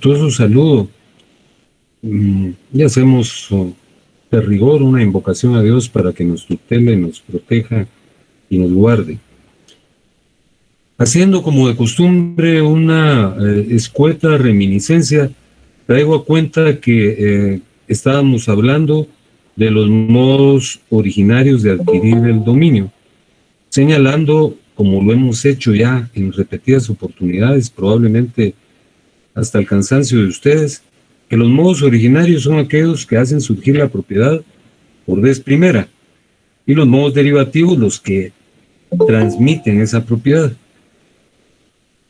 Todo su saludo y hacemos de rigor una invocación a Dios para que nos tutele, nos proteja y nos guarde. Haciendo como de costumbre una escueta reminiscencia, traigo a cuenta que estábamos hablando de los modos originarios de adquirir el dominio, señalando, como lo hemos hecho ya en repetidas oportunidades, probablemente hasta el cansancio de ustedes, que los modos originarios son aquellos que hacen surgir la propiedad por vez primera, y los modos derivativos los que transmiten esa propiedad.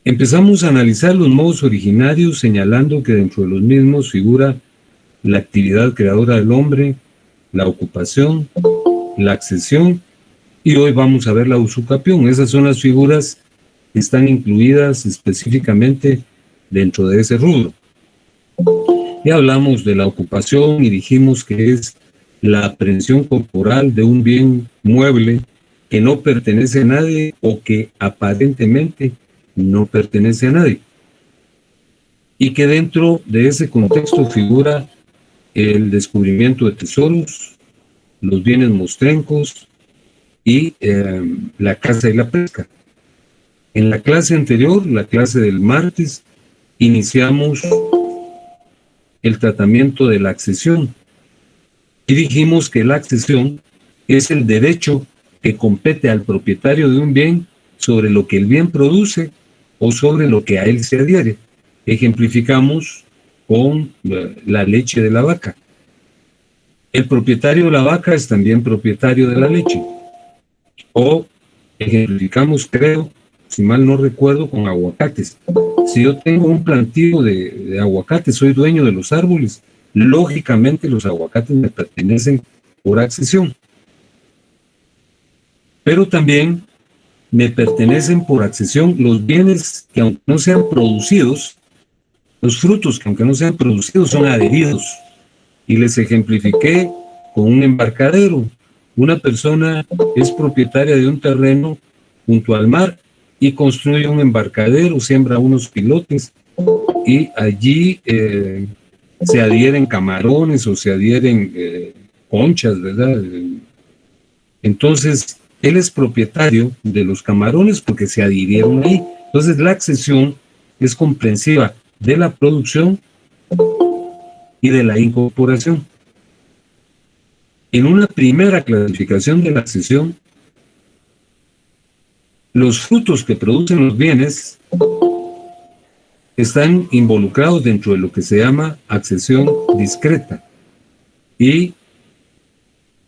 Empezamos a analizar los modos originarios señalando que dentro de los mismos figura la actividad creadora del hombre, la ocupación, la accesión, y hoy vamos a ver la usucapión. Esas son las figuras que están incluidas específicamente dentro de ese rubro. Ya hablamos de la ocupación y dijimos que es la aprehensión corporal de un bien mueble que no pertenece a nadie o que aparentemente no pertenece a nadie. Y que dentro de ese contexto figura el descubrimiento de tesoros, los bienes mostrencos y la caza y la pesca. En la clase anterior, la clase del martes, iniciamos el tratamiento de la accesión y dijimos que la accesión es el derecho que compete al propietario de un bien sobre lo que el bien produce o sobre lo que a él se adhiere. Ejemplificamos con la leche de la vaca. El propietario de la vaca es también propietario de la leche. O ejemplificamos, creo, si mal no recuerdo, con aguacates. Si yo tengo un plantío de aguacates, soy dueño de los árboles, lógicamente los aguacates me pertenecen por accesión. Pero también me pertenecen por accesión los bienes que aunque no sean producidos, los frutos que aunque no sean producidos son adheridos. Y les ejemplifiqué con un embarcadero. Una persona es propietaria de un terreno junto al mar y construye un embarcadero, siembra unos pilotes y allí se adhieren camarones o se adhieren conchas, ¿verdad? Entonces, él es propietario de los camarones porque se adhirieron ahí. Entonces, la accesión es comprensiva de la producción y de la incorporación. En una primera clasificación de la accesión, los frutos que producen los bienes están involucrados dentro de lo que se llama accesión discreta, y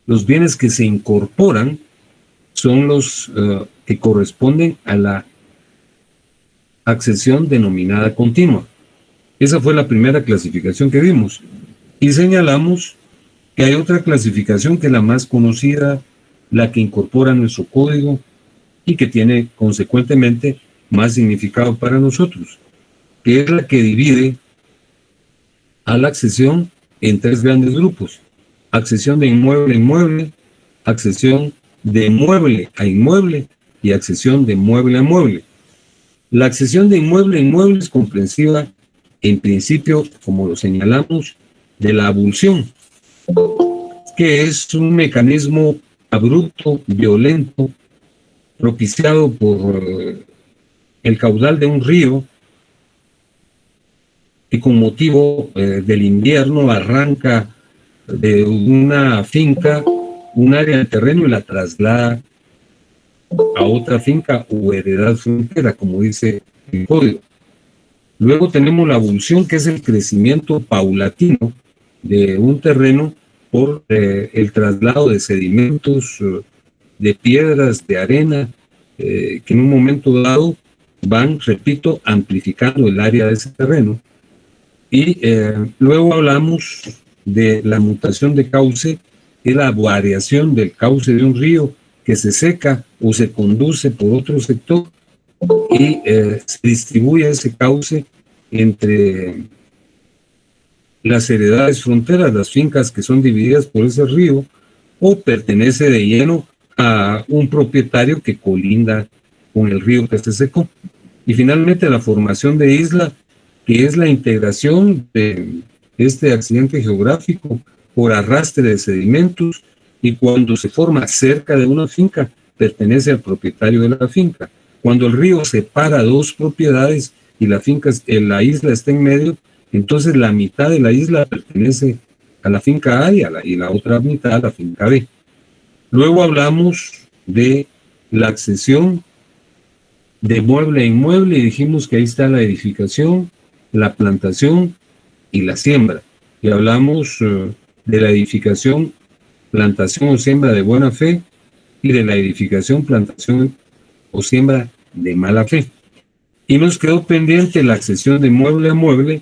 los bienes que se incorporan son los que corresponden a la accesión denominada continua. Esa fue la primera clasificación que vimos. Y señalamos que hay otra clasificación que es la más conocida, la que incorpora nuestro código y que tiene consecuentemente más significado para nosotros, que es la que divide a la accesión en tres grandes grupos: accesión de inmueble a inmueble, accesión de mueble a inmueble y accesión de mueble a mueble. La accesión de inmueble a inmueble es comprensiva, en principio, como lo señalamos, de la abulsión, que es un mecanismo abrupto, violento, propiciado por el caudal de un río que con motivo del invierno arranca de una finca un área de terreno y la traslada a otra finca o heredad frontera, como dice el código. Luego tenemos la abulsión, que es el crecimiento paulatino de un terreno por el traslado de sedimentos, de piedras, de arena, que en un momento dado van, repito, amplificando el área de ese terreno. Y luego hablamos de la mutación de cauce, que es la variación del cauce de un río que se seca o se conduce por otro sector y se distribuye ese cauce entre las heredades fronteras, las fincas que son divididas por ese río, o pertenece de lleno a un propietario que colinda con el río que se secó. Y finalmente la formación de isla, que es la integración de este accidente geográfico por arrastre de sedimentos, y cuando se forma cerca de una finca, pertenece al propietario de la finca. Cuando el río separa dos propiedades y la isla está en medio, entonces la mitad de la isla pertenece a la finca A y la otra mitad a la finca B. Luego hablamos de la accesión de mueble a inmueble y dijimos que ahí está la edificación, la plantación y la siembra. Y hablamos de la edificación, plantación o siembra de buena fe y de la edificación, plantación o siembra de mala fe. Y nos quedó pendiente la accesión de mueble a mueble,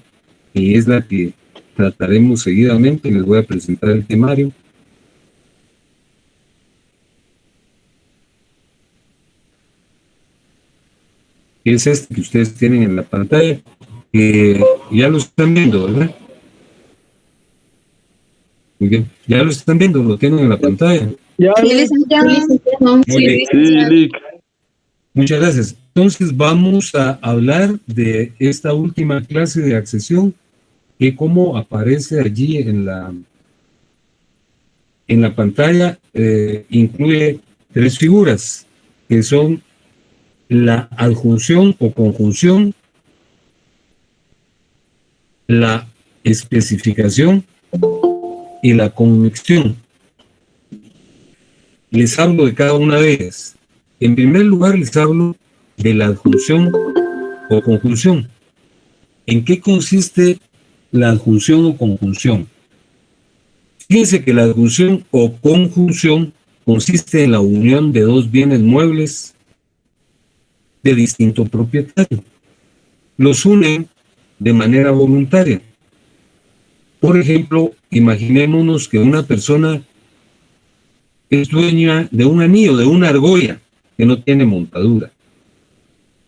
y es la que trataremos seguidamente. Les voy a presentar el temario. Es este que ustedes tienen en la pantalla. Ya lo están viendo, ¿verdad? Muy bien. Ya lo están viendo, lo tienen en la pantalla. Ya, Sí, licenciado. sí, Muchas gracias. Entonces vamos a hablar de esta última clase de accesión, que como aparece allí en la pantalla, incluye tres figuras, que son la adjunción o conjunción, la especificación y la conmixción. Les hablo de cada una de ellas. En primer lugar, les hablo de la adjunción o conjunción. ¿En qué consiste la adjunción o conjunción? Fíjense que la adjunción o conjunción consiste en la unión de dos bienes muebles de distinto propietario. Los unen de manera voluntaria. Por ejemplo, imaginémonos que una persona es dueña de un anillo, de una argolla que no tiene montadura,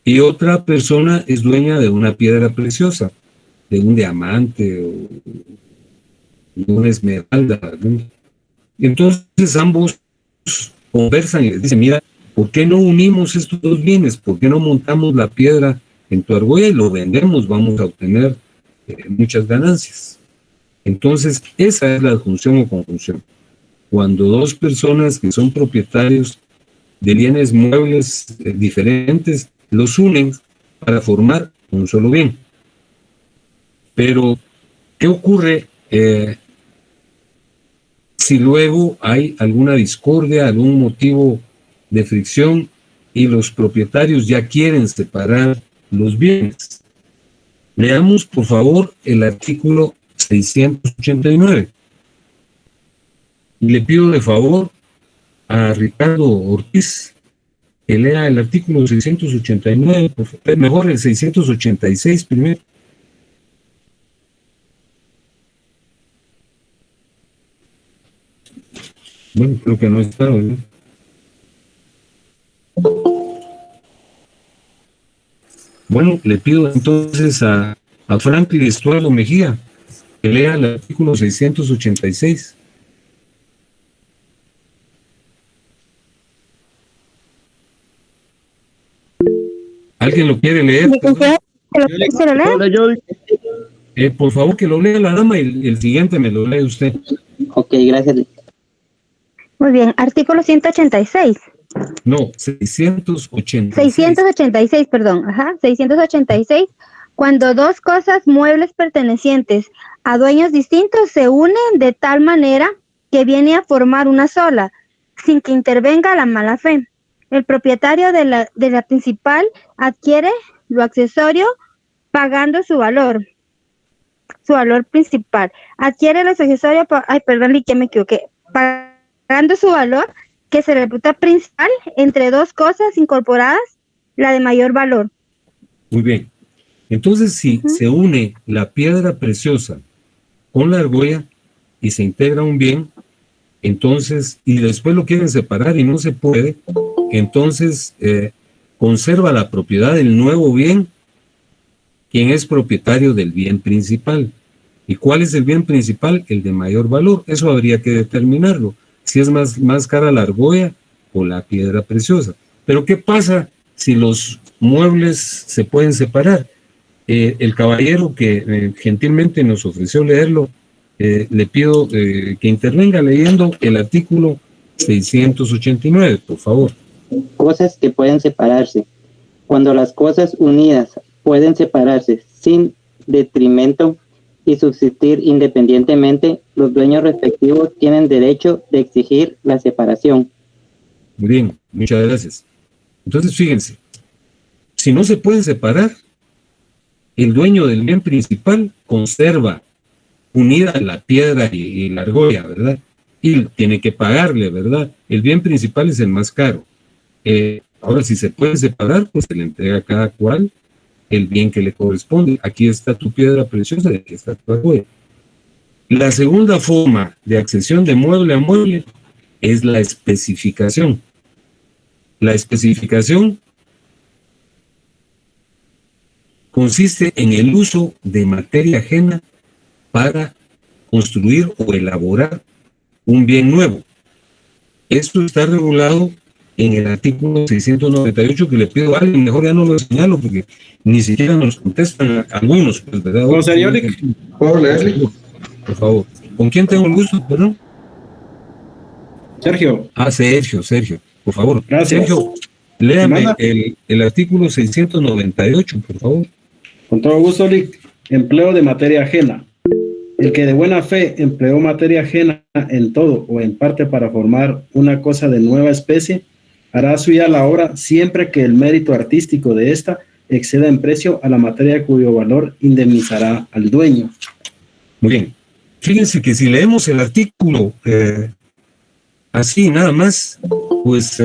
y otra persona es dueña de una piedra preciosa, de un diamante o de una esmeralda. Entonces ambos conversan y les dicen: mira, ¿por qué no unimos estos dos bienes? ¿Por qué no montamos la piedra en tu argolla y lo vendemos? Vamos a obtener muchas ganancias. Entonces, esa es la adjunción o conjunción. Cuando dos personas que son propietarios de bienes muebles diferentes los unen para formar un solo bien. Pero, ¿qué ocurre si luego hay alguna discordia, algún motivo de fricción y los propietarios ya quieren separar los bienes? Leamos, por favor, el artículo 689. Y le pido de favor a Ricardo Ortiz que lea el artículo 689, mejor el 686 primero. Bueno, creo que no está, ¿verdad? Bueno, le pido entonces a Franklin Estuardo Mejía que lea el artículo 686. ¿Alguien lo quiere leer? Por favor, que lo lea la dama y el siguiente me lo lee usted. Ok, gracias. Muy bien, artículo 186. No, 686. 686, perdón. Ajá, 686. Cuando dos cosas muebles pertenecientes a dueños distintos se unen de tal manera que viene a formar una sola, sin que intervenga la mala fe. El propietario de la principal adquiere lo accesorio pagando su valor principal. Adquiere los accesorios, que me equivoqué, pagando su valor, que se reputa principal entre dos cosas incorporadas, la de mayor valor. Muy bien. Entonces, si se une la piedra preciosa con la argolla y se integra un bien, entonces, y después lo quieren separar y no se puede, entonces conserva la propiedad del nuevo bien quien es propietario del bien principal. ¿Y cuál es el bien principal? El de mayor valor. Eso habría que determinarlo. Si es más cara la argolla o la piedra preciosa. Pero ¿qué pasa si los muebles se pueden separar? el caballero que gentilmente nos ofreció leerlo, le pido que intervenga leyendo el artículo 689, por favor. Cosas que pueden separarse. Cuando las cosas unidas pueden separarse sin detrimento y subsistir independientemente, los dueños respectivos tienen derecho de exigir la separación. Muy bien, muchas gracias. Entonces, fíjense, si no se pueden separar, el dueño del bien principal conserva unida la piedra y la argolla, ¿verdad? Y tiene que pagarle, ¿verdad? El bien principal es el más caro. Ahora, si se puede separar, pues se le entrega a cada cual el bien que le corresponde. Aquí está tu piedra preciosa, aquí está tu argolla. La segunda forma de accesión de mueble a mueble es la especificación. La especificación consiste en el uso de materia ajena para construir o elaborar un bien nuevo. Esto está regulado en el artículo 698, que le pido a alguien, mejor ya no lo señalo porque ni siquiera nos contestan algunos, pues, ¿verdad? José Yorick, ¿puedo leerle? Por favor. ¿Con quién tengo el gusto, perdón? Sergio. Sergio, por favor. Gracias. Sergio, léame el artículo 698, por favor. Con todo gusto, Lick. Empleo de materia ajena. El que de buena fe empleó materia ajena en todo o en parte para formar una cosa de nueva especie, hará suya la obra siempre que el mérito artístico de ésta exceda en precio a la materia cuyo valor indemnizará al dueño. Muy bien. Fíjense que si leemos el artículo así nada más, pues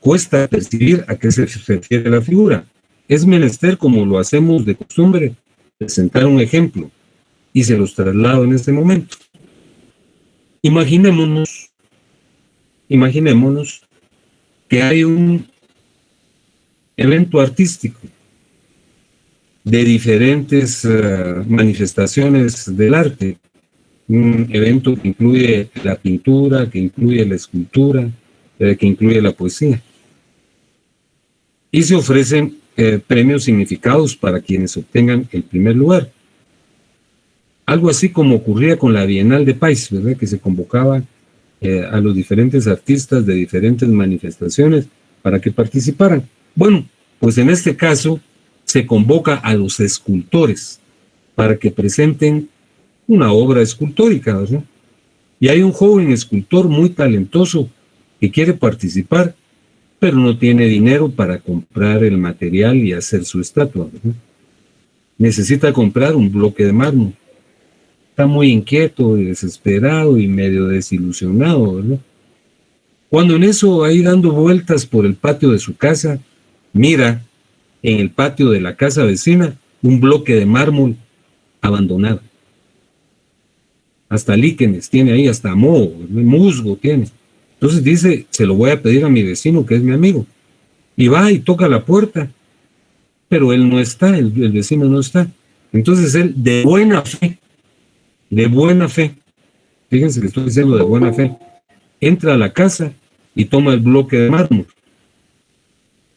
cuesta percibir a qué se refiere la figura. Es menester, como lo hacemos de costumbre, presentar un ejemplo y se los traslado en este momento. Imaginémonos que hay un evento artístico de diferentes manifestaciones del arte, un evento que incluye la pintura, que incluye la escultura, que incluye la poesía. Y se ofrecen premios significados para quienes obtengan el primer lugar. Algo así como ocurría con la Bienal de Pais, ¿verdad? Que se convocaba a los diferentes artistas de diferentes manifestaciones para que participaran. Bueno, pues en este caso se convoca a los escultores para que presenten una obra escultórica, ¿verdad? Y hay un joven escultor muy talentoso que quiere participar, pero no tiene dinero para comprar el material y hacer su estatua, ¿verdad? Necesita comprar un bloque de mármol. Está muy inquieto y desesperado y medio desilusionado, ¿verdad? Cuando en eso, ahí dando vueltas por el patio de su casa, mira en el patio de la casa vecina un bloque de mármol abandonado. Hasta líquenes tiene ahí, hasta moho, musgo tiene. Entonces dice, se lo voy a pedir a mi vecino, que es mi amigo. Y va y toca la puerta, pero él no está, el vecino no está. Entonces él, de buena fe, fíjense que estoy diciendo de buena fe, entra a la casa y toma el bloque de mármol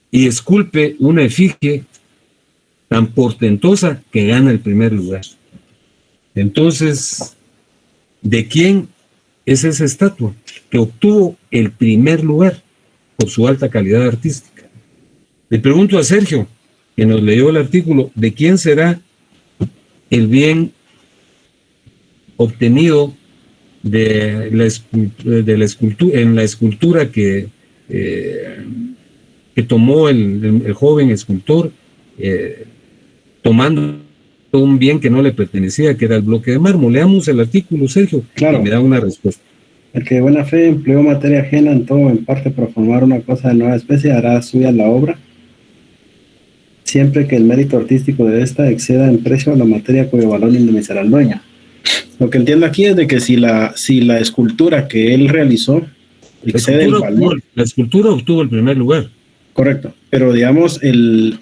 y esculpe una efigie tan portentosa que gana el primer lugar. Entonces, ¿de quién es esa estatua que obtuvo el primer lugar por su alta calidad artística? Le pregunto a Sergio, que nos leyó el artículo, ¿de quién será el bien obtenido de la escultura, en la escultura que tomó el joven escultor, tomando un bien que no le pertenecía, que era el bloque de mármol? Leamos el artículo, Sergio, claro, y me da una respuesta. El que de buena fe empleó materia ajena en todo o en parte para formar una cosa de nueva especie, hará suya la obra siempre que el mérito artístico de esta exceda en precio a la materia cuyo valor indemnizará al dueño. Lo que entiendo aquí es de que si la escultura que él realizó excede el valor... La escultura obtuvo el primer lugar. Correcto, pero digamos el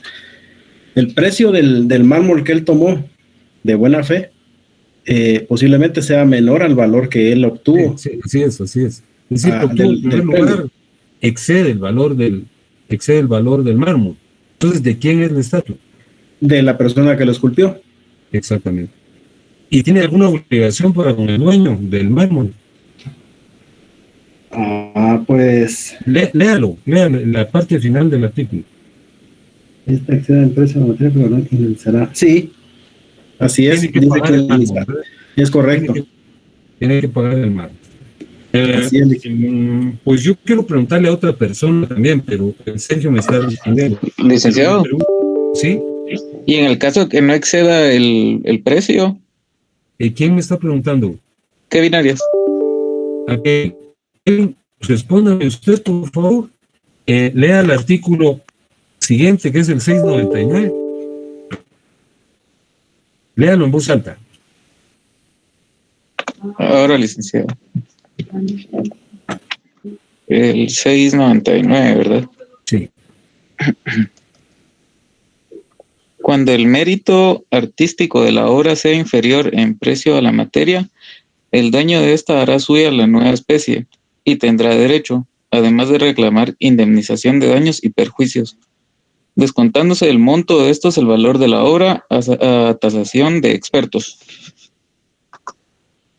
precio del mármol que él tomó de buena fe posiblemente sea menor al valor que él obtuvo. Sí, así es. Es decir, obtuvo el primer lugar, excede el valor del mármol. Entonces, ¿de quién es la estatua? de la persona que lo esculpió. Exactamente. ¿Y tiene alguna obligación para con el dueño del mármol? Pues... Léalo la parte final del artículo. Esta acción de precio de la materia, pero no indemnizará. Sí, así es. Tiene que Dice pagar que el mármol, indemnizará. ¿verdad? Es correcto. Tiene que pagar el mármol. Así es. Pues yo quiero preguntarle a otra persona también, pero Sergio me está respondiendo. Licenciado, ¿Sí? y en el caso que no exceda el precio, ¿Quién me está preguntando? Kevin Arias. Aquel. Respóndame usted, por favor. Lea el artículo siguiente, que es el 699. Léalo en voz alta. Ahora, licenciado. El 699, ¿verdad? Sí. Cuando el mérito artístico de la obra sea inferior en precio a la materia, el dueño de esta hará suya la nueva especie y tendrá derecho, además de reclamar indemnización de daños y perjuicios, descontándose del monto de estos el valor de la obra a tasación de expertos.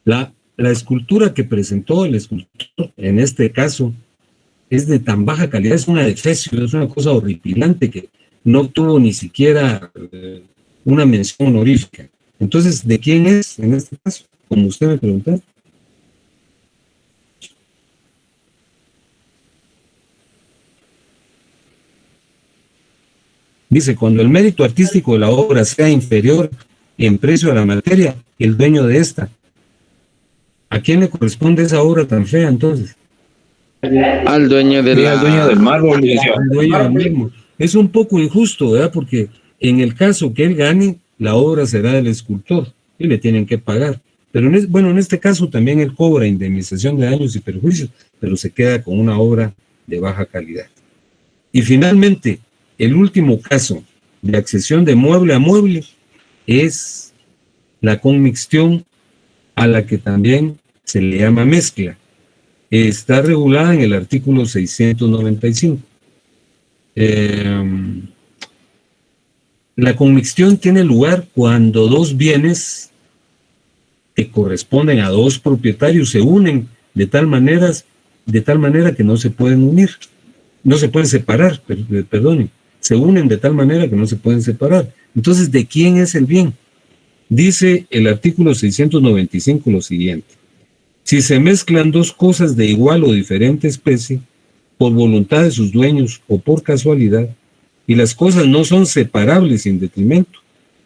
La escultura que presentó el escultor, en este caso, es de tan baja calidad, es una defecio, es una cosa horripilante que no tuvo ni siquiera una mención honorífica. Entonces, ¿de quién es en este caso? Como usted me preguntó. Dice, cuando el mérito artístico de la obra sea inferior en precio a la materia, el dueño de esta. ¿A quién le corresponde esa obra tan fea entonces? Al dueño de al dueño del mármol, licenciado. Al dueño del mismo. Es un poco injusto, ¿verdad? Porque en el caso que él gane, la obra será del escultor y le tienen que pagar. Pero en este caso también él cobra indemnización de daños y perjuicios, pero se queda con una obra de baja calidad. Y finalmente, el último caso de accesión de mueble a mueble es la conmixtión, a la que también se le llama mezcla. Está regulada en el artículo 695. La conmixtión tiene lugar cuando dos bienes que corresponden a dos propietarios se unen de tal manera que no se pueden unir, no se pueden separar, perdonen, se unen de tal manera que no se pueden separar. Entonces, ¿de quién es el bien? Dice el artículo 695 lo siguiente: si se mezclan dos cosas de igual o diferente especie, por voluntad de sus dueños o por casualidad, y las cosas no son separables sin detrimento,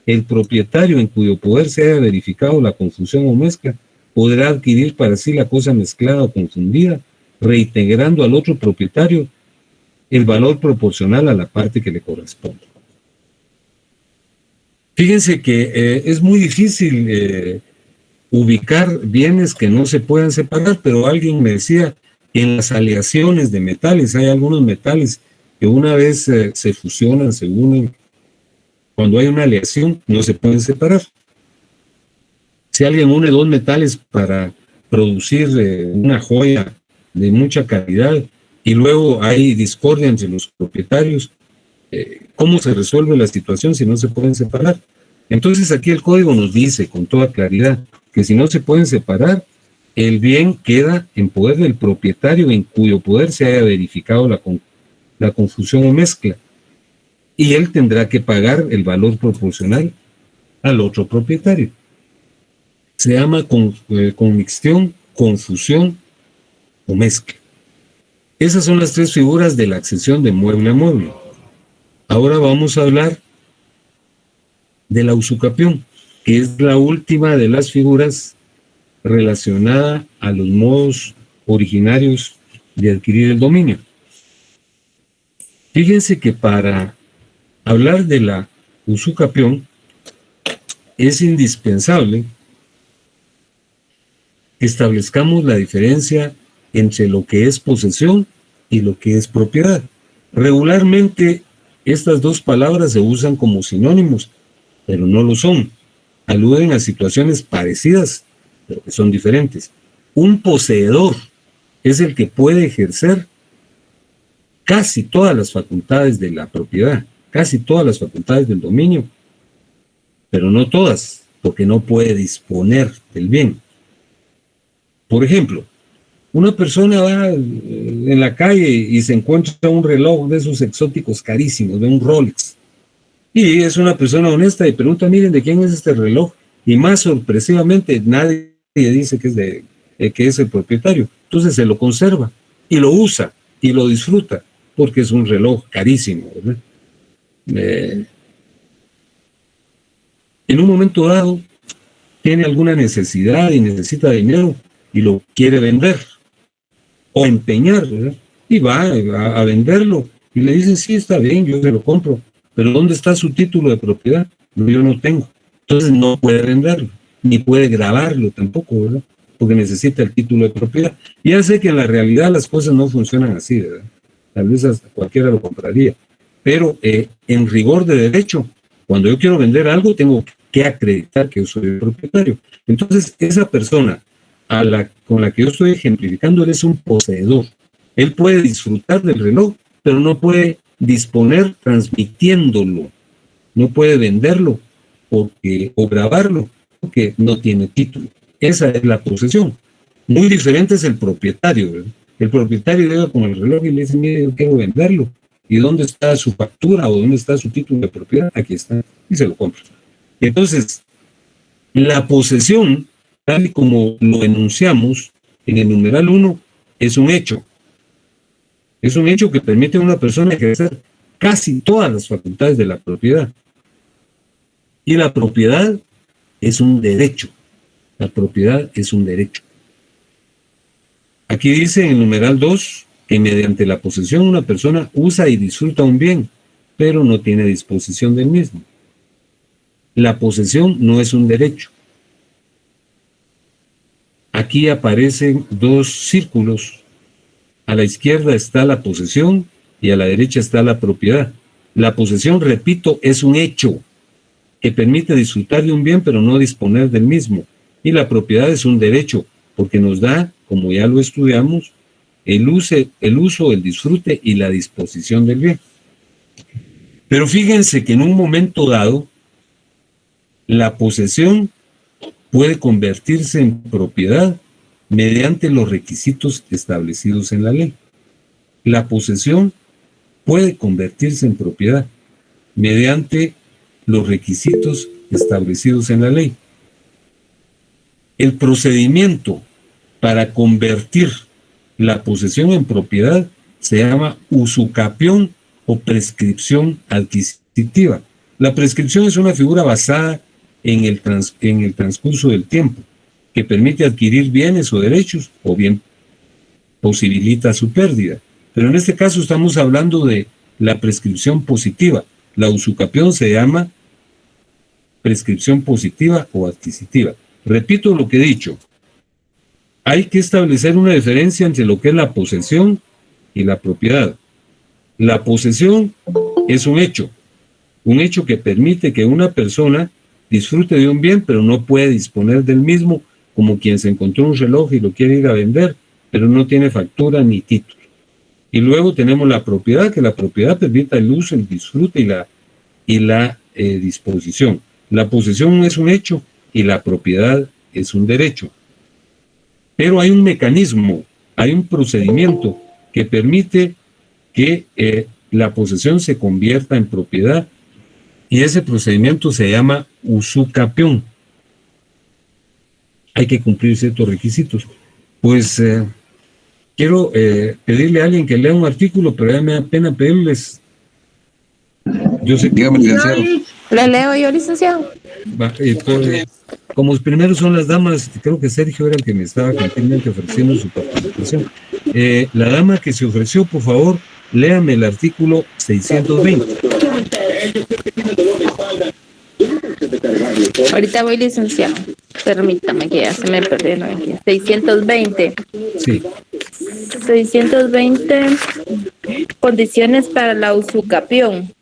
el propietario en cuyo poder se haya verificado la confusión o mezcla podrá adquirir para sí la cosa mezclada o confundida, reintegrando al otro propietario el valor proporcional a la parte que le corresponde. Fíjense que es muy difícil ubicar bienes que no se puedan separar, pero alguien me decía que en las aleaciones de metales hay algunos metales que una vez se fusionan, se unen. Cuando hay una aleación, no se pueden separar. Si alguien une dos metales para producir una joya de mucha calidad y luego hay discordia entre los propietarios, ¿cómo se resuelve la situación si no se pueden separar? Entonces aquí el código nos dice con toda claridad que si no se pueden separar, el bien queda en poder del propietario en cuyo poder se haya verificado la confusión o mezcla, y él tendrá que pagar el valor proporcional al otro propietario. Se llama conmixtión, confusión o mezcla. Esas son las tres figuras de la accesión de mueble a mueble. Ahora vamos a hablar de la usucapión, que es la última de las figuras relacionada a los modos originarios de adquirir el dominio. Fíjense que para hablar de la usucapión es indispensable que establezcamos la diferencia entre lo que es posesión y lo que es propiedad. Regularmente estas dos palabras se usan como sinónimos, pero no lo son. Aluden a situaciones parecidas, pero que son diferentes. Un poseedor es el que puede ejercer casi todas las facultades de la propiedad, casi todas las facultades del dominio, pero no todas, porque no puede disponer del bien. Por ejemplo, una persona va en la calle y se encuentra un reloj de esos exóticos carísimos, de un Rolex, y es una persona honesta y pregunta, miren, ¿de quién es este reloj? Y más sorpresivamente, nadie dice que es el propietario. Entonces se lo conserva y lo usa y lo disfruta, porque es un reloj carísimo, ¿verdad? En un momento dado, tiene alguna necesidad y necesita dinero y lo quiere vender o empeñar, ¿verdad? Y va a venderlo y le dicen, sí, está bien, yo se lo compro, pero ¿dónde está su título de propiedad? No, yo no tengo. Entonces no puede venderlo, ni puede grabarlo tampoco, ¿verdad? Porque necesita el título de propiedad. Y ya sé que en la realidad las cosas no funcionan así, ¿verdad? Tal vez hasta cualquiera lo compraría. Pero en rigor de derecho, cuando yo quiero vender algo, tengo que acreditar que yo soy el propietario. Entonces, esa persona con la que yo estoy ejemplificando, él es un poseedor. Él puede disfrutar del reloj, pero no puede disponer transmitiéndolo. No puede venderlo o grabarlo porque no tiene título. Esa es la posesión. Muy diferente es el propietario, ¿verdad? El propietario llega con el reloj y le dice, mire, yo quiero venderlo. ¿Y dónde está su factura o dónde está su título de propiedad? Aquí está. Y se lo compra. Entonces, la posesión, tal y como lo enunciamos en el numeral 1, es un hecho. Es un hecho que permite a una persona ejercer casi todas las facultades de la propiedad. Y la propiedad es un derecho. La propiedad es un derecho. Aquí dice en el numeral 2 que mediante la posesión una persona usa y disfruta un bien, pero no tiene disposición del mismo. La posesión no es un derecho. Aquí aparecen dos círculos. A la izquierda está la posesión y a la derecha está la propiedad. La posesión, repito, es un hecho que permite disfrutar de un bien, pero no disponer del mismo. Y la propiedad es un derecho, porque nos da, como ya lo estudiamos, el uso, el disfrute y la disposición del bien. Pero fíjense que en un momento dado, la posesión puede convertirse en propiedad mediante los requisitos establecidos en la ley. La posesión puede convertirse en propiedad mediante los requisitos establecidos en la ley. El procedimiento para convertir la posesión en propiedad se llama usucapión o prescripción adquisitiva. La prescripción es una figura basada en el transcurso del tiempo, que permite adquirir bienes o derechos, o bien posibilita su pérdida. Pero en este caso estamos hablando de la prescripción positiva. La usucapión se llama prescripción positiva o adquisitiva. Repito lo que he dicho. Hay que establecer una diferencia entre lo que es la posesión y la propiedad. La posesión es un hecho que permite que una persona disfrute de un bien, pero no puede disponer del mismo, como quien se encontró un reloj y lo quiere ir a vender, pero no tiene factura ni título. Y luego tenemos la propiedad, que la propiedad permite el uso, el disfrute y la disposición. La posesión es un hecho y la propiedad es un derecho. Pero hay un mecanismo, hay un procedimiento que permite que la posesión se convierta en propiedad, y ese procedimiento se llama usucapión. Hay que cumplir ciertos requisitos. Pues quiero pedirle a alguien que lea un artículo, pero ya me da pena pedirles. Yo sé que... Dígame, licenciado. ¿Le leo yo, licenciado? Como los primeros son las damas, creo que Sergio era el que me estaba gentilmente ofreciendo su participación. La dama que se ofreció, por favor, léame el artículo 620. Ahorita voy, licenciado. Permítame que ya se me perdieron aquí. 620. Sí. 620. Condiciones para la usucapión.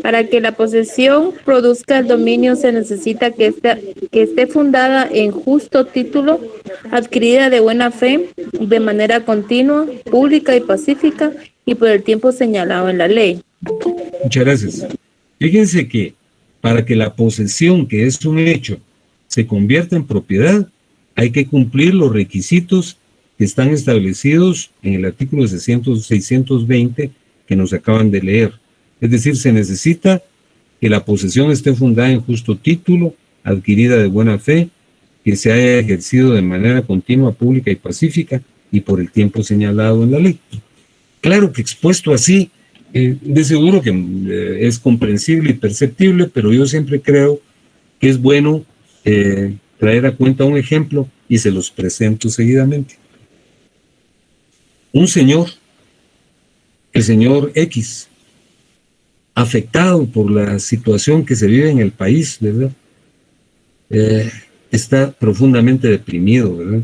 Para que la posesión produzca el dominio se necesita que esté fundada en justo título, adquirida de buena fe, de manera continua, pública y pacífica, y por el tiempo señalado en la ley. Muchas gracias. Fíjense que para que la posesión, que es un hecho, se convierta en propiedad, hay que cumplir los requisitos que están establecidos en el artículo 620 que nos acaban de leer. Es decir, se necesita que la posesión esté fundada en justo título, adquirida de buena fe, que se haya ejercido de manera continua, pública y pacífica y por el tiempo señalado en la ley. Claro que expuesto así, de seguro que es comprensible y perceptible, pero yo siempre creo que es bueno traer a cuenta un ejemplo y se los presento seguidamente. Un señor, el señor X, afectado por la situación que se vive en el país, ¿verdad? Está profundamente deprimido, ¿verdad?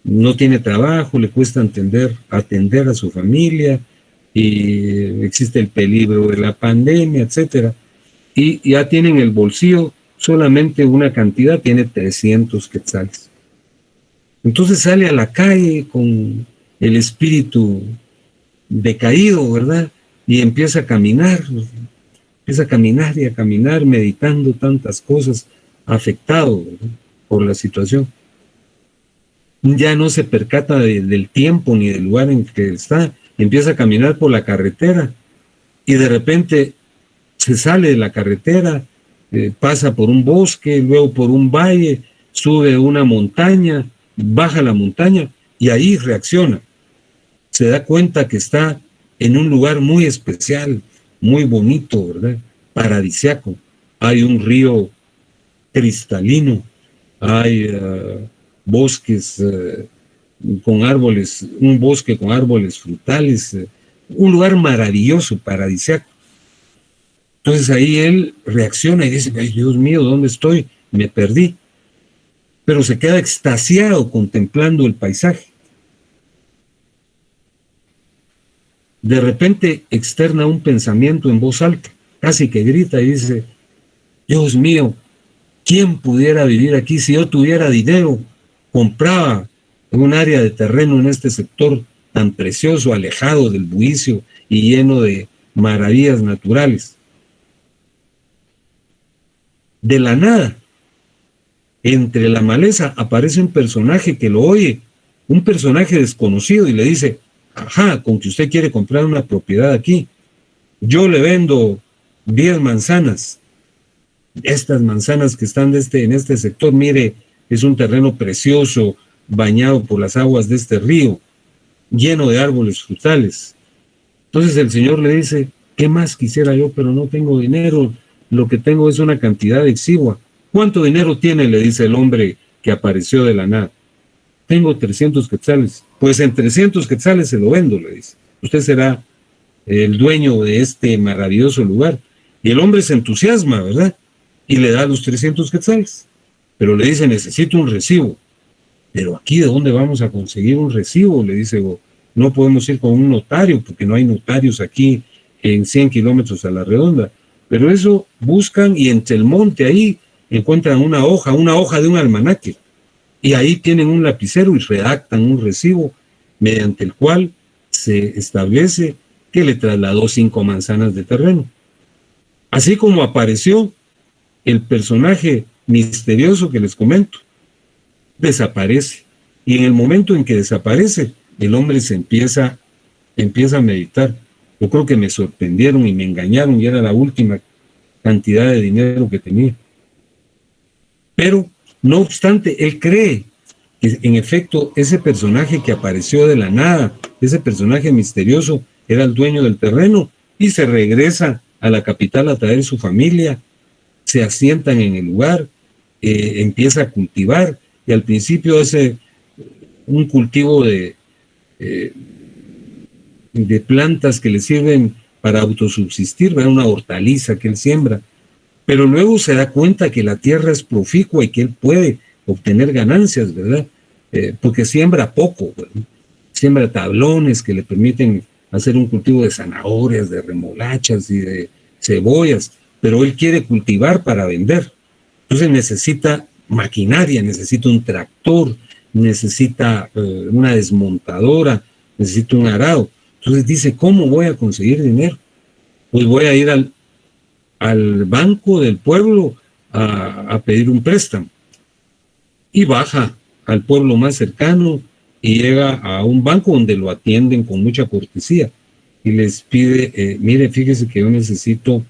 No tiene trabajo, le cuesta atender a su familia, y existe el peligro de la pandemia, etcétera, y ya tiene en el bolsillo solamente una cantidad, tiene 300 quetzales. Entonces sale a la calle con el espíritu decaído, ¿verdad? Y empieza a caminar y a caminar, meditando tantas cosas, afectado, ¿verdad?, por la situación. Ya no se percata del tiempo ni del lugar en que está, empieza a caminar por la carretera y de repente se sale de la carretera, pasa por un bosque, luego por un valle, sube una montaña, baja la montaña y ahí reacciona. Se da cuenta que está en un lugar muy especial, muy bonito, ¿verdad? Paradisiaco. Hay un río cristalino, hay bosques con árboles, un bosque con árboles frutales, un lugar maravilloso, paradisiaco. Entonces ahí él reacciona y dice: ay, Dios mío, ¿dónde estoy? Me perdí. Pero se queda extasiado contemplando el paisaje. De repente externa un pensamiento en voz alta, casi que grita y dice: Dios mío, ¿quién pudiera vivir aquí? Si yo tuviera dinero, compraba un área de terreno en este sector tan precioso, alejado del bullicio y lleno de maravillas naturales. De la nada, entre la maleza, aparece un personaje que lo oye, un personaje desconocido, y le dice: ajá, con que usted quiere comprar una propiedad aquí, yo le vendo 10 manzanas. Estas manzanas que están en este sector, mire, es un terreno precioso, bañado por las aguas de este río, lleno de árboles frutales. Entonces el señor le dice: ¿qué más quisiera yo? Pero no tengo dinero, lo que tengo es una cantidad exigua. ¿Cuánto dinero tiene?, le dice el hombre que apareció de la nada. Tengo 300 quetzales. Pues en 300 quetzales se lo vendo, le dice. Usted será el dueño de este maravilloso lugar. Y el hombre se entusiasma, ¿verdad? Y le da los 300 quetzales. Pero le dice: necesito un recibo. Pero aquí, ¿de dónde vamos a conseguir un recibo?, le dice. No podemos ir con un notario, porque no hay notarios aquí en 100 kilómetros a la redonda. Pero eso buscan, y entre el monte ahí encuentran una hoja de un almanaque. Y ahí tienen un lapicero y redactan un recibo mediante el cual se establece que le trasladó 5 manzanas de terreno. Así como apareció el personaje misterioso que les comento, desaparece. Y en el momento en que desaparece, el hombre se empieza a meditar. Yo creo que me sorprendieron y me engañaron, y era la última cantidad de dinero que tenía. Pero, no obstante, él cree que en efecto ese personaje que apareció de la nada, ese personaje misterioso, era el dueño del terreno, y se regresa a la capital a traer su familia, se asientan en el lugar, empieza a cultivar, y al principio hace un cultivo de plantas que le sirven para autosubsistir, ¿verdad? Una hortaliza que él siembra, pero luego se da cuenta que la tierra es proficua y que él puede obtener ganancias, ¿verdad? Porque siembra poco, ¿verdad? Siembra tablones que le permiten hacer un cultivo de zanahorias, de remolachas y de cebollas, pero él quiere cultivar para vender. Entonces necesita maquinaria, necesita un tractor, necesita una desmontadora, necesita un arado. Entonces dice: ¿cómo voy a conseguir dinero? Pues voy a ir al banco del pueblo a pedir un préstamo y baja al pueblo más cercano y llega a un banco donde lo atienden con mucha cortesía y les pide, mire, fíjese que yo necesito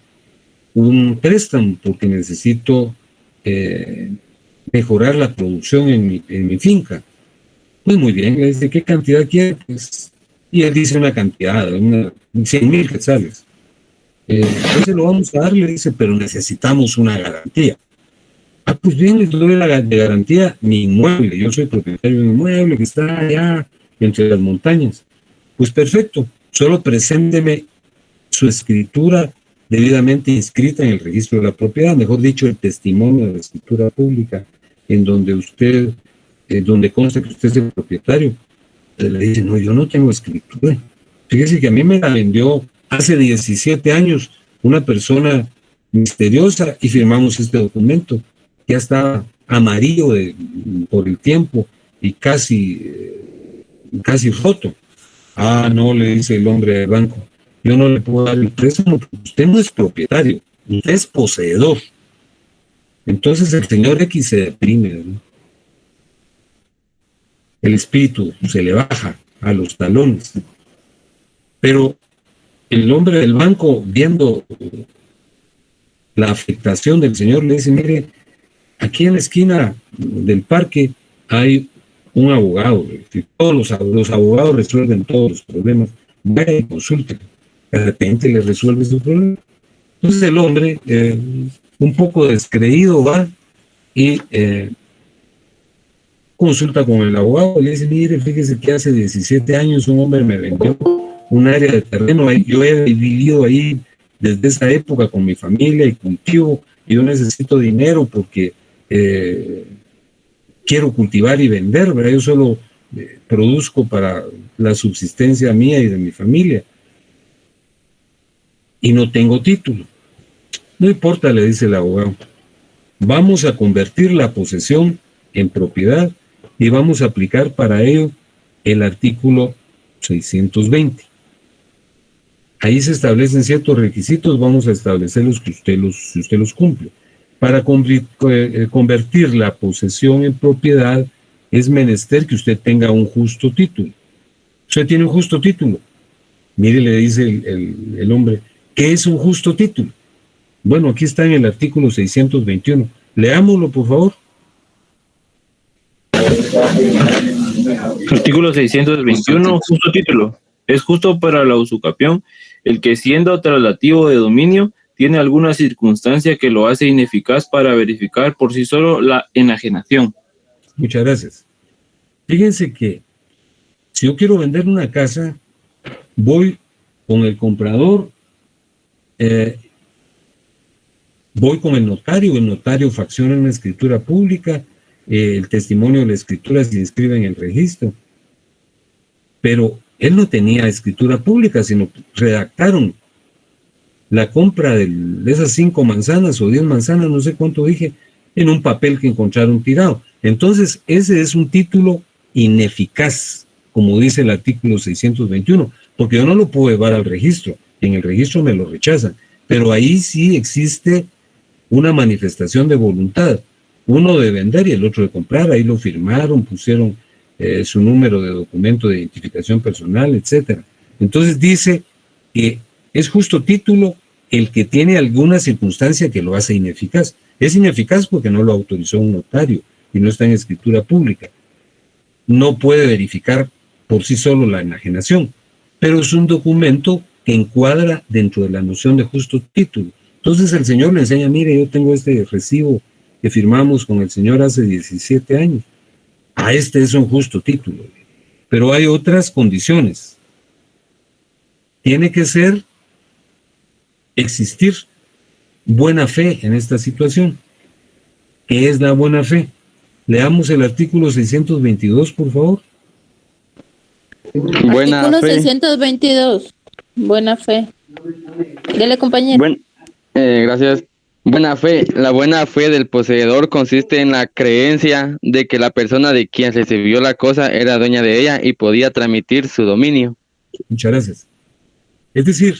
un préstamo porque necesito mejorar la producción en mi finca. Pues muy bien, le dice, ¿qué cantidad quiere? Pues, y él dice una cantidad, 100,000 quetzales. Entonces lo vamos a dar, le dice, pero necesitamos una garantía. Ah, pues bien, les doy de garantía mi inmueble. Yo soy propietario de un inmueble que está allá entre las montañas. Pues perfecto, solo presénteme su escritura debidamente inscrita en el registro de la propiedad, mejor dicho, el testimonio de la escritura pública, en donde usted, donde consta que usted es el propietario. Entonces le dice, no, yo no tengo escritura. Fíjese que a mí me la vendió hace 17 años una persona misteriosa y firmamos este documento. Ya está amarillo por el tiempo y casi roto. Ah, no, le dice el hombre del banco, yo no le puedo dar el préstamo porque usted no es propietario, usted es poseedor. Entonces el señor X se deprime, ¿no? El espíritu se le baja a los talones. Pero el hombre del banco, viendo la afectación del señor, le dice, mire, aquí en la esquina del parque hay un abogado. Todos los abogados resuelven todos los problemas. Vaya y consulte. De repente le resuelve su problema. Entonces el hombre, un poco descreído, va y consulta con el abogado. Le dice, mire, fíjese que hace 17 años un hombre me vendió un área de terreno. Yo he vivido ahí desde esa época con mi familia y cultivo. Y yo necesito dinero porque quiero cultivar y vender, ¿verdad? Yo solo produzco para la subsistencia mía y de mi familia. Y no tengo título. No importa, le dice el abogado. Vamos a convertir la posesión en propiedad y vamos a aplicar para ello el artículo 620. Ahí se establecen ciertos requisitos, vamos a establecerlos si usted los cumple. Para convertir la posesión en propiedad es menester que usted tenga un justo título. Usted tiene un justo título. Mire, le dice el hombre, ¿qué es un justo título? Bueno, aquí está en el artículo 621. Leámoslo, por favor. Artículo 621, justo título. Es justo para la usucapión el que, siendo traslativo de dominio, tiene alguna circunstancia que lo hace ineficaz para verificar por sí solo la enajenación. Muchas gracias. Fíjense que si yo quiero vender una casa, voy con el comprador, voy con el notario facciona una escritura pública, el testimonio de la escritura se inscribe en el registro. Pero él no tenía escritura pública, sino redactaron la compra de esas 5 manzanas o 10 manzanas, no sé cuánto dije, en un papel que encontraron tirado. Entonces, ese es un título ineficaz, como dice el artículo 621, porque yo no lo puedo llevar al registro, en el registro me lo rechazan, pero ahí sí existe una manifestación de voluntad, uno de vender y el otro de comprar, ahí lo firmaron, pusieron su número de documento de identificación personal, etcétera. Entonces dice que es justo título el que tiene alguna circunstancia que lo hace ineficaz. Es ineficaz porque no lo autorizó un notario y no está en escritura pública. No puede verificar por sí solo la enajenación, pero es un documento que encuadra dentro de la noción de justo título. Entonces el señor le enseña, mire, yo tengo este recibo que firmamos con el señor hace 17 años. Este es un justo título. Pero hay otras condiciones. Tiene que existir buena fe en esta situación. ¿Qué es la buena fe? Leamos el artículo 622, por favor. Buena artículo fe. 622. Buena fe. Dele, compañero. Gracias. Buena fe. La buena fe del poseedor consiste en la creencia de que la persona de quien recibió la cosa era dueña de ella y podía transmitir su dominio. Muchas gracias. Es decir,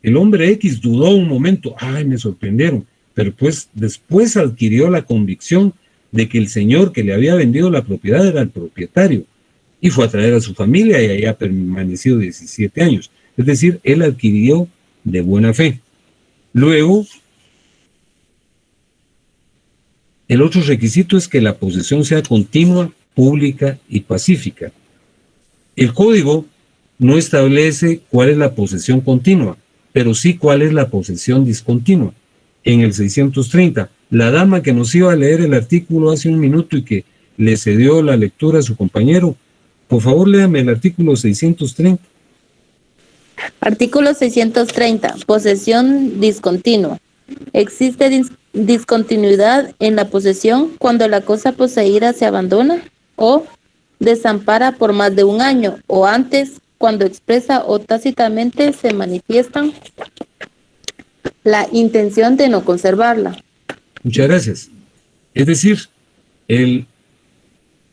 el hombre X dudó un momento, ay, me sorprendieron, pero pues después adquirió la convicción de que el señor que le había vendido la propiedad era el propietario, y fue a traer a su familia y ahí ha permanecido 17 años. Es decir, él adquirió de buena fe. Luego, el otro requisito es que la posesión sea continua, pública y pacífica. El código no establece cuál es la posesión continua, pero sí cuál es la posesión discontinua. En el 630, la dama que nos iba a leer el artículo hace un minuto y que le cedió la lectura a su compañero, por favor léame el artículo 630. Artículo 630. Posesión discontinua. Existe discontinuidad en la posesión cuando la cosa poseída se abandona o desampara por más de un año, o antes, cuando expresa o tácitamente se manifiestan la intención de no conservarla. Muchas gracias. Es decir, el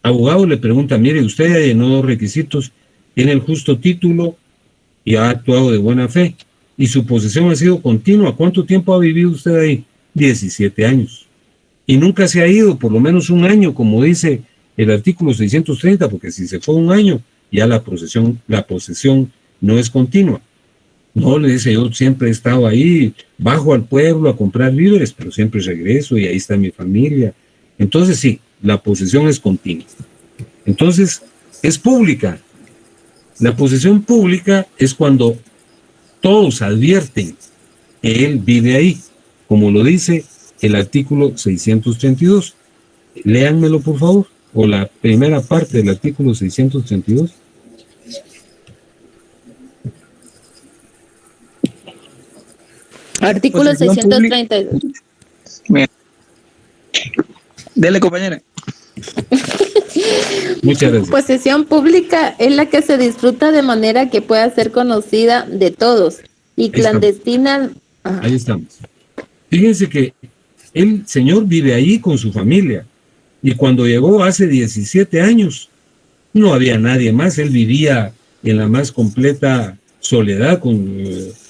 abogado le pregunta, mire, usted ya llenó dos requisitos, tiene el justo título y ha actuado de buena fe, y su posesión ha sido continua. ¿Cuánto tiempo ha vivido usted ahí? 17 años. Y nunca se ha ido, por lo menos un año, como dice el artículo 630, porque si se fue un año, ya la posesión no es continua. No, le dice, yo siempre he estado ahí, bajo al pueblo a comprar víveres, pero siempre regreso y ahí está mi familia. Entonces sí, la posesión es continua. Entonces, es pública. La posesión pública es cuando todos advierten que él vive ahí, como lo dice el artículo 632. Léanmelo, por favor, o la primera parte del artículo 632. Artículo 632. Dele, compañera. Muchas gracias. Posesión pública es la que se disfruta de manera que pueda ser conocida de todos y clandestina. Ahí estamos. Fíjense que el señor vive ahí con su familia y cuando llegó hace 17 años no había nadie más, él vivía en la más completa soledad,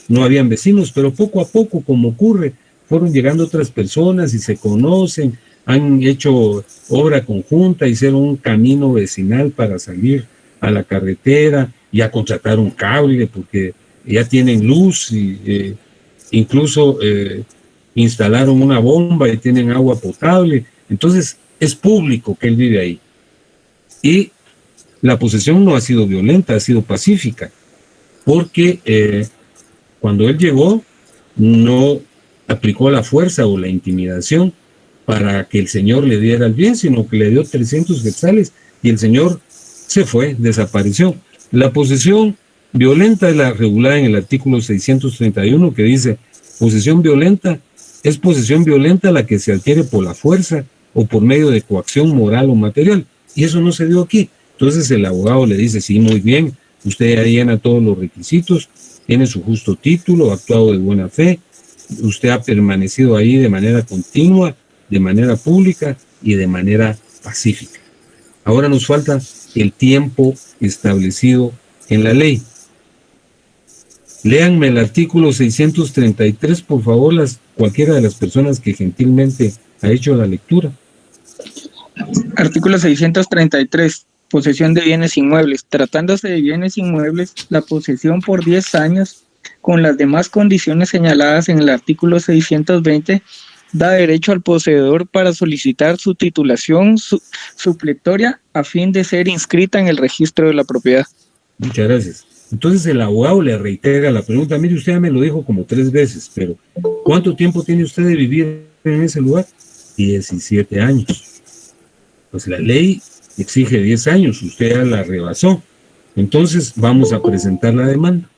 no habían vecinos, pero poco a poco, como ocurre, fueron llegando otras personas y se conocen, han hecho obra conjunta, hicieron un camino vecinal para salir a la carretera, ya contrataron cable porque ya tienen luz y incluso instalaron una bomba y tienen agua potable. Entonces es público que él vive ahí. Y la posesión no ha sido violenta, ha sido pacífica, porque cuando él llegó no aplicó la fuerza o la intimidación para que el señor le diera el bien, sino que le dio 300 quetzales y el señor se fue, desapareció. La posesión violenta es la regulada en el artículo 631, que dice, posesión violenta es posesión violenta la que se adquiere por la fuerza o por medio de coacción moral o material, y eso no se dio aquí. Entonces el abogado le dice, sí, muy bien, usted ya llena todos los requisitos, tiene su justo título, ha actuado de buena fe, usted ha permanecido ahí de manera continua, de manera pública y de manera pacífica. Ahora nos falta el tiempo establecido en la ley. Léanme el artículo 633, por favor, cualquiera de las personas que gentilmente ha hecho la lectura. Artículo 633. Posesión de bienes inmuebles. Tratándose de bienes inmuebles, la posesión por 10 años, con las demás condiciones señaladas en el artículo 620, da derecho al poseedor para solicitar su titulación supletoria a fin de ser inscrita en el registro de la propiedad. Muchas gracias. Entonces el abogado le reitera la pregunta, mire, usted ya me lo dijo como 3 veces, pero ¿cuánto tiempo tiene usted de vivir en ese lugar? 17 años. Pues la ley exige 10 años, usted ya la rebasó. Entonces vamos a presentar la demanda.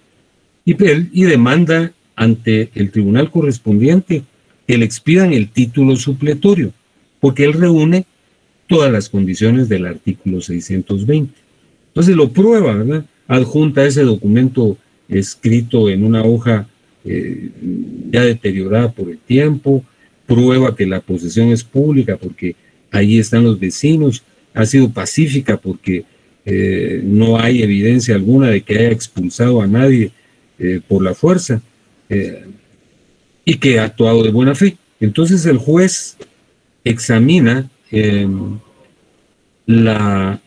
Y demanda ante el tribunal correspondiente que le expidan el título supletorio, porque él reúne todas las condiciones del artículo 620. Entonces lo prueba, ¿verdad? Adjunta ese documento escrito en una hoja ya deteriorada por el tiempo, prueba que la posesión es pública porque ahí están los vecinos, ha sido pacífica porque no hay evidencia alguna de que haya expulsado a nadie por la fuerza. y que ha actuado de buena fe. Entonces el juez examina la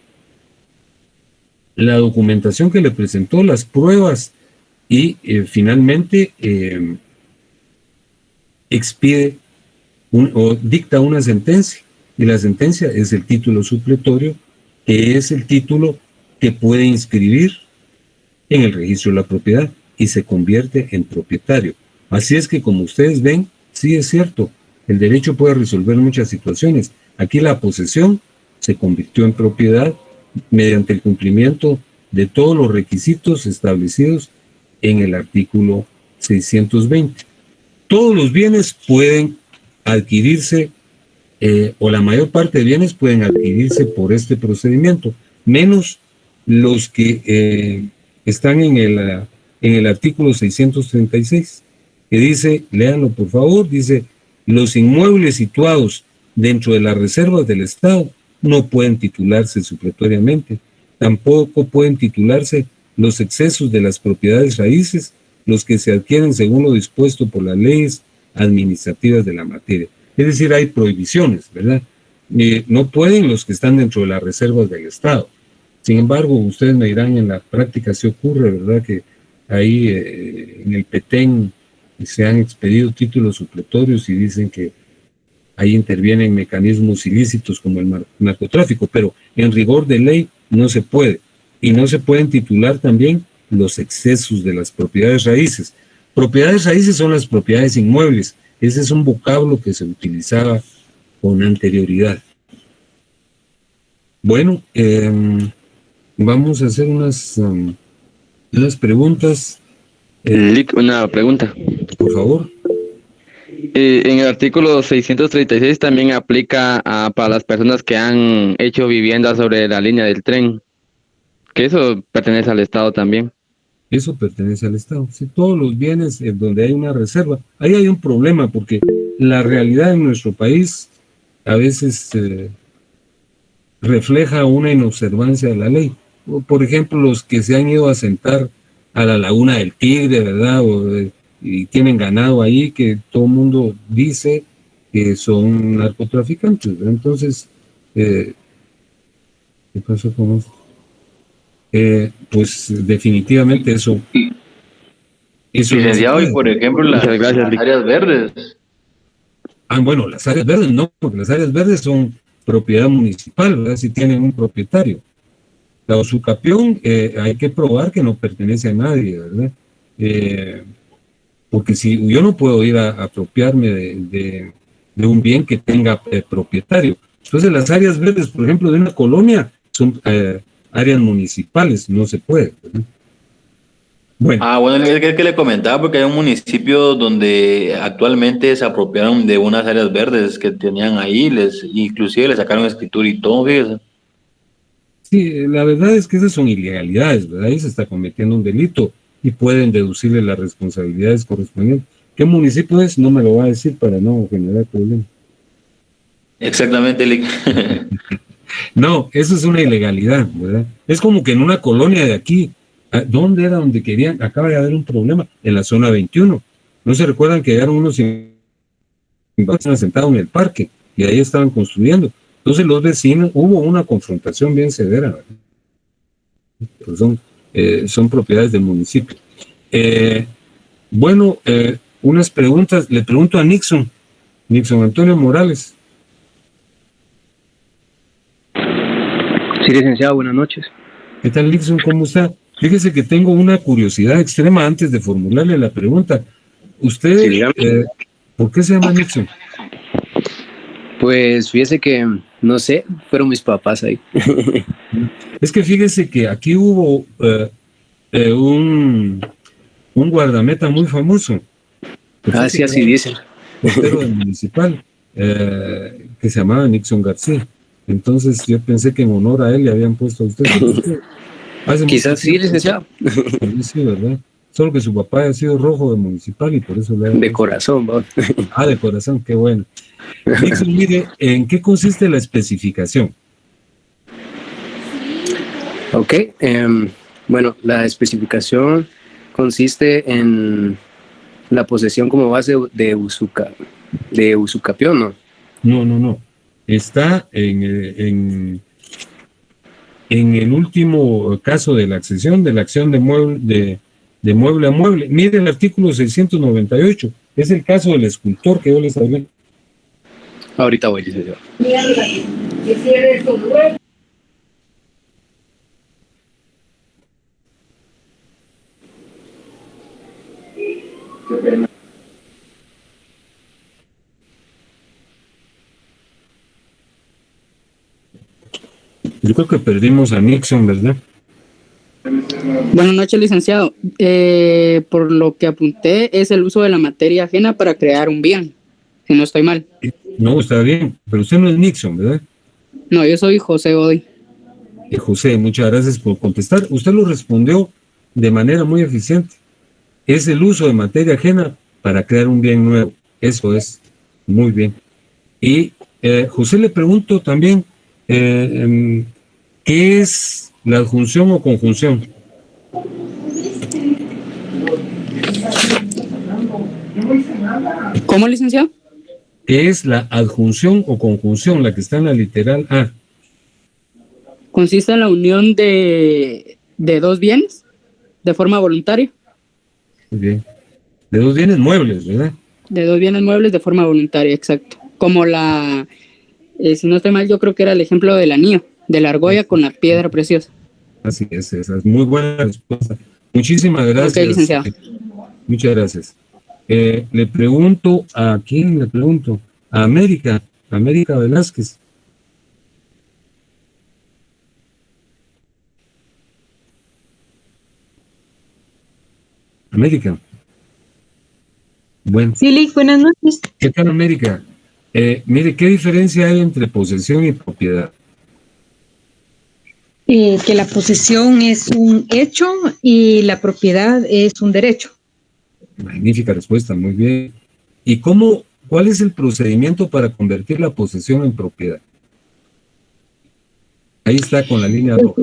documentación que le presentó, las pruebas, y finalmente expide o dicta una sentencia, y la sentencia es el título supletorio, que es el título que puede inscribir en el registro de la propiedad y se convierte en propietario. Así es que, como ustedes ven, sí es cierto, el derecho puede resolver muchas situaciones. Aquí la posesión se convirtió en propiedad mediante el cumplimiento de todos los requisitos establecidos en el artículo 620. Todos los bienes pueden adquirirse, o la mayor parte de bienes pueden adquirirse por este procedimiento, menos los que están en el artículo 636, que dice, léanlo por favor, dice: los inmuebles situados dentro de las reservas del Estado no pueden titularse supletoriamente, tampoco pueden titularse los excesos de las propiedades raíces, los que se adquieren según lo dispuesto por las leyes administrativas de la materia. Es decir, hay prohibiciones, ¿verdad? No pueden los que están dentro de las reservas del Estado. Sin embargo, ustedes me dirán, en la práctica se ocurre, ¿verdad?, que ahí en el Petén se han expedido títulos supletorios y dicen que ahí intervienen mecanismos ilícitos como el narcotráfico, pero en rigor de ley no se puede. Y no se pueden titular también los excesos de las propiedades raíces. Propiedades raíces son las propiedades inmuebles. Ese es un vocablo que se utilizaba con anterioridad. Bueno, vamos a hacer unas preguntas. Una pregunta. Por favor. En el artículo 636 también aplica para las personas que han hecho viviendas sobre la línea del tren, que eso pertenece al Estado también. Eso pertenece al Estado. Sí, todos los bienes en donde hay una reserva, ahí hay un problema, porque la realidad en nuestro país a veces refleja una inobservancia de la ley. Por ejemplo, los que se han ido a asentar a la Laguna del Tigre, ¿verdad? Y tienen ganado ahí, que todo el mundo dice que son narcotraficantes, ¿verdad? Entonces, ¿qué pasó con eso? Pues definitivamente eso licenciado, y por ejemplo las áreas verdes. Bueno, las áreas verdes no, porque las áreas verdes son propiedad municipal, ¿verdad? Si tienen un propietario. La usucapión hay que probar que no pertenece a nadie, ¿verdad? Porque si yo no puedo ir a apropiarme de un bien que tenga propietario. Entonces las áreas verdes, por ejemplo, de una colonia son áreas municipales, no se puede, ¿verdad? Bueno. Bueno, es que le comentaba, porque hay un municipio donde actualmente se apropiaron de unas áreas verdes que tenían ahí, inclusive le sacaron escritura y todo, fíjese. Sí, la verdad es que esas son ilegalidades, ¿verdad? Ahí se está cometiendo un delito y pueden deducirle las responsabilidades correspondientes. ¿Qué municipio es? No me lo va a decir para no generar problemas. Exactamente. No, eso es una ilegalidad, ¿verdad? Es como que en una colonia de aquí, ¿dónde era donde querían? Acaba de haber un problema, en la zona 21. ¿No se recuerdan que llegaron unos invasores sentados en el parque y ahí estaban construyendo? Entonces los vecinos, hubo una confrontación bien severa, ¿verdad? Pues son propiedades del municipio. Unas preguntas, le pregunto a Nixon Antonio Morales. Sí, licenciado, buenas noches. ¿Qué tal, Nixon? ¿Cómo está? Fíjese que tengo una curiosidad extrema antes de formularle la pregunta. ¿Usted, por qué se llama Nixon? Pues fíjese que, no sé, fueron mis papás ahí. Es que fíjese que aquí hubo un guardameta muy famoso. Sí, así dicen. Portero del municipal, que se llamaba Nixon García. Entonces yo pensé que en honor a él le habían puesto a usted. Quizás sí, licenciado. Sí, ¿verdad? Solo que su papá ha sido rojo de municipal y por eso le de corazón, ¿no? De corazón, qué bueno. Nixon, mire, ¿en qué consiste la especificación? Ok, bueno, la especificación consiste en la posesión como base de usucapión, ¿no? No. Está en el último caso de la accesión, de la acción de mueble a mueble. Mire el artículo 698. Es el caso del escultor que yo les hablé. Ahorita voy, licenciado. Yo creo que perdimos a Nixon, ¿verdad? Buenas noches, licenciado. Por lo que apunté, es el uso de la materia ajena para crear un bien, si no estoy mal. No, está bien, pero usted no es Nixon, ¿verdad? No, yo soy José Godoy. José, muchas gracias por contestar. Usted lo respondió de manera muy eficiente. Es el uso de materia ajena para crear un bien nuevo. Eso es muy bien. Y José, le pregunto también, ¿qué es la adjunción o conjunción? ¿Cómo, licenciado? ¿Qué es la adjunción o conjunción, la que está en la literal A? Consiste en la unión de dos bienes de forma voluntaria. Muy bien. De dos bienes muebles, ¿verdad? De dos bienes muebles de forma voluntaria, exacto. Como si no estoy mal, yo creo que era el ejemplo del anillo, de la argolla con la piedra preciosa. Así es, esa es muy buena respuesta. Muchísimas gracias. Ok, licenciado. Muchas gracias. Le pregunto, ¿a quién le pregunto? A América Velázquez. América. Bueno. Sí, Lick, buenas noches. ¿Qué tal, América? Mire, ¿qué diferencia hay entre posesión y propiedad? Que la posesión es un hecho y la propiedad es un derecho. Magnífica respuesta, muy bien. ¿Y cuál es el procedimiento para convertir la posesión en propiedad? Ahí está con la línea roja.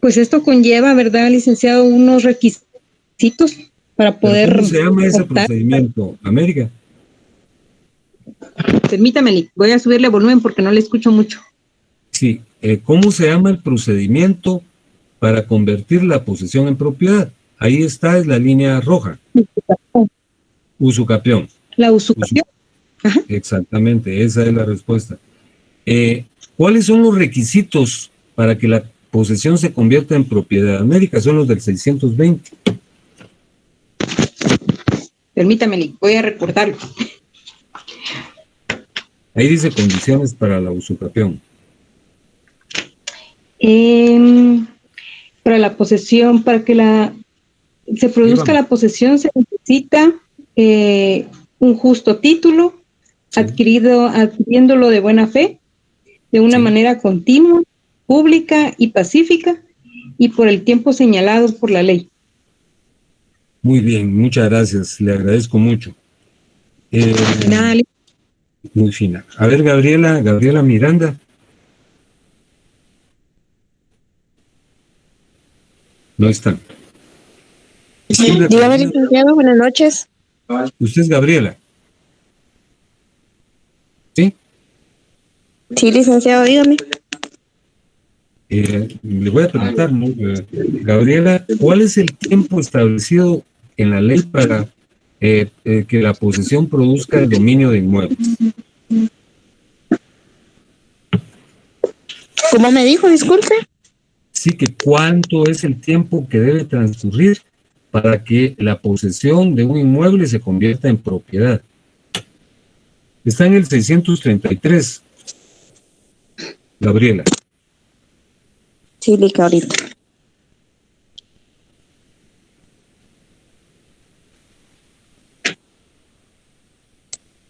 Pues esto conlleva, ¿verdad, licenciado, unos requisitos para poder... ¿Cómo se llama ese procedimiento, América? Permítame, Lick, voy a subirle volumen porque no le escucho mucho. Sí, ¿cómo se llama el procedimiento para convertir la posesión en propiedad? Ahí está, es la línea roja. Usucapión. La usucapión. Exactamente, esa es la respuesta. ¿Cuáles son los requisitos para que la posesión se convierta en propiedad? América, son los del 620. Permítame, Lick, voy a recordarlo. Ahí dice condiciones para la usucapión. Para la posesión, para que se produzca la posesión se necesita un justo título, adquiriéndolo de buena fe, de una manera continua, pública y pacífica, y por el tiempo señalado por la ley. Muy bien, muchas gracias, le agradezco mucho. Nada, muy fina. A ver, Gabriela Miranda. No está. Dígame, licenciado, buenas noches. ¿Usted es Gabriela? ¿Sí? Sí, licenciado, dígame. Le voy a preguntar, ¿no? Gabriela, ¿cuál es el tiempo establecido en la ley para que la posesión produzca el dominio de inmuebles? ¿Cómo me dijo? Disculpe. Sí, que cuánto es el tiempo que debe transcurrir para que la posesión de un inmueble se convierta en propiedad. Está en el 633. Gabriela. Sí, Lica, ahorita.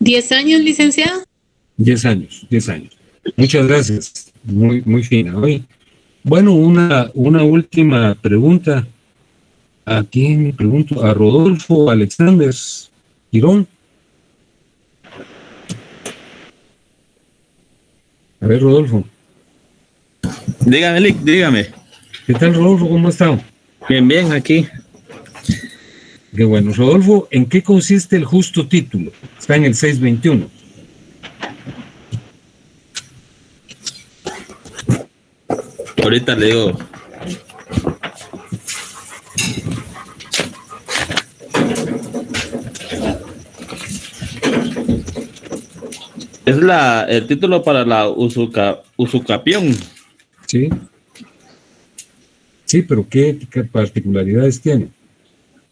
¿10 años, licenciado? 10 años. Muchas gracias. Muy fina hoy. Bueno, una última pregunta. ¿A quién me pregunto? A Rodolfo Alexander Girón. A ver, Rodolfo. Dígame, Lick, dígame. ¿Qué tal, Rodolfo? ¿Cómo está? Bien, aquí. Qué bueno. Rodolfo, ¿en qué consiste el justo título? Está en el 621. Ahorita le digo. Es el título para la usucapión. Sí. Sí, pero ¿qué particularidades tiene?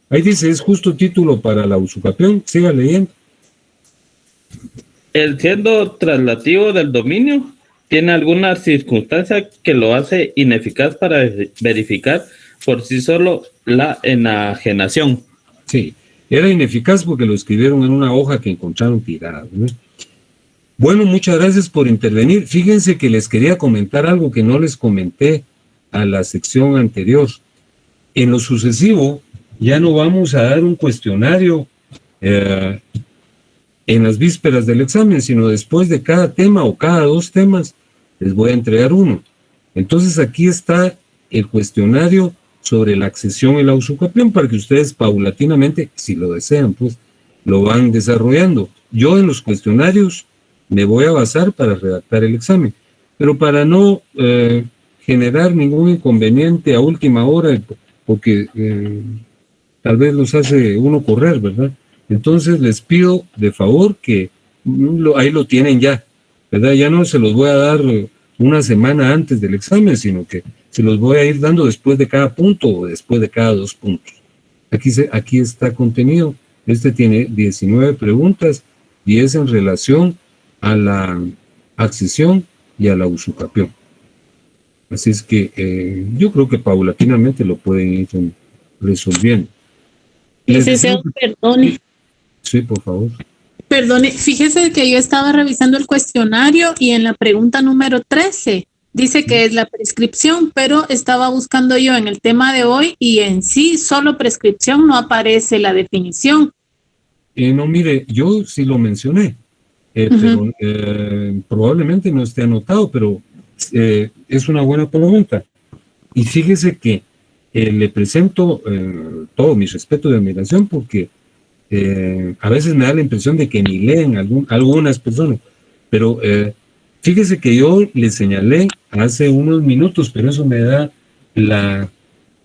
Ahí dice, es justo título para la usucapión. Siga leyendo. El siendo traslativo del dominio tiene alguna circunstancia que lo hace ineficaz para verificar por sí solo la enajenación. Sí, era ineficaz porque lo escribieron en una hoja que encontraron tirada, ¿no? Bueno, muchas gracias por intervenir. Fíjense que les quería comentar algo que no les comenté a la sección anterior. En lo sucesivo, ya no vamos a dar un cuestionario en las vísperas del examen, sino después de cada tema o cada 2 temas, les voy a entregar uno. Entonces aquí está el cuestionario sobre la accesión y la usucapión para que ustedes paulatinamente, si lo desean, pues, lo van desarrollando. Yo en los cuestionarios me voy a basar para redactar el examen, pero para no generar ningún inconveniente a última hora, porque tal vez los hace uno correr, ¿verdad? Entonces les pido de favor que ahí lo tienen ya, ¿verdad? Ya no se los voy a dar una semana antes del examen, sino que se los voy a ir dando después de cada punto o después de cada 2 puntos. Aquí está contenido. Este tiene 19 preguntas y es en relación a la accesión y a la usucapión. Así es que yo creo que paulatinamente lo pueden ir resolviendo. Licenciado, perdone. Sí, por favor. Perdone, fíjese que yo estaba revisando el cuestionario y en la pregunta número 13 dice que es la prescripción, pero estaba buscando yo en el tema de hoy y en sí solo prescripción, no aparece la definición. No, mire, yo sí lo mencioné, pero probablemente no esté anotado, pero es una buena pregunta. Y fíjese que le presento todo mi respeto y admiración porque a veces me da la impresión de que ni leen algunas personas, pero fíjese que yo le señalé hace unos minutos, pero eso me da la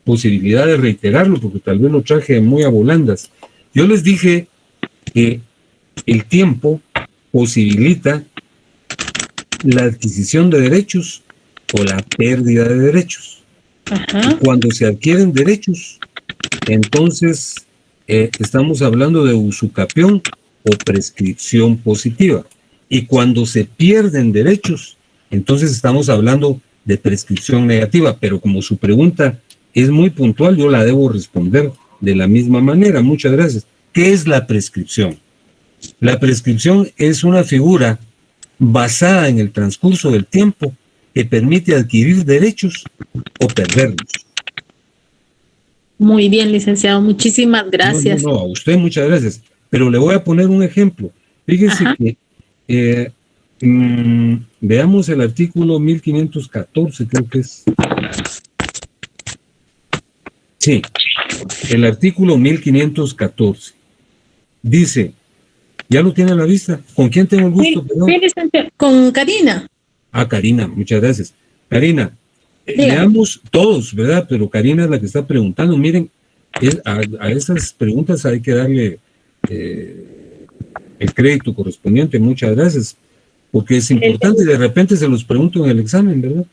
posibilidad de reiterarlo porque tal vez lo traje muy a volandas. Yo les dije que el tiempo posibilita la adquisición de derechos o la pérdida de derechos. Y cuando se adquieren derechos, entonces estamos hablando de usucapión o prescripción positiva. Y cuando se pierden derechos, entonces estamos hablando de prescripción negativa. Pero como su pregunta es muy puntual, yo la debo responder de la misma manera. Muchas gracias. ¿Qué es la prescripción? La prescripción es una figura basada en el transcurso del tiempo que permite adquirir derechos o perderlos. Muy bien, licenciado. Muchísimas gracias. No, a usted muchas gracias. Pero le voy a poner un ejemplo. Fíjese que veamos el artículo 1514, creo que es. Sí, el artículo 1514. Dice, ¿ya lo tiene a la vista? ¿Con quién tengo el gusto? Sí, con Karina. Ah, Karina, muchas gracias. Karina, leamos todos, ¿verdad? Pero Karina es la que está preguntando. Miren, a esas preguntas hay que darle el crédito correspondiente. Muchas gracias, porque es importante. De repente se los pregunto en el examen, ¿verdad?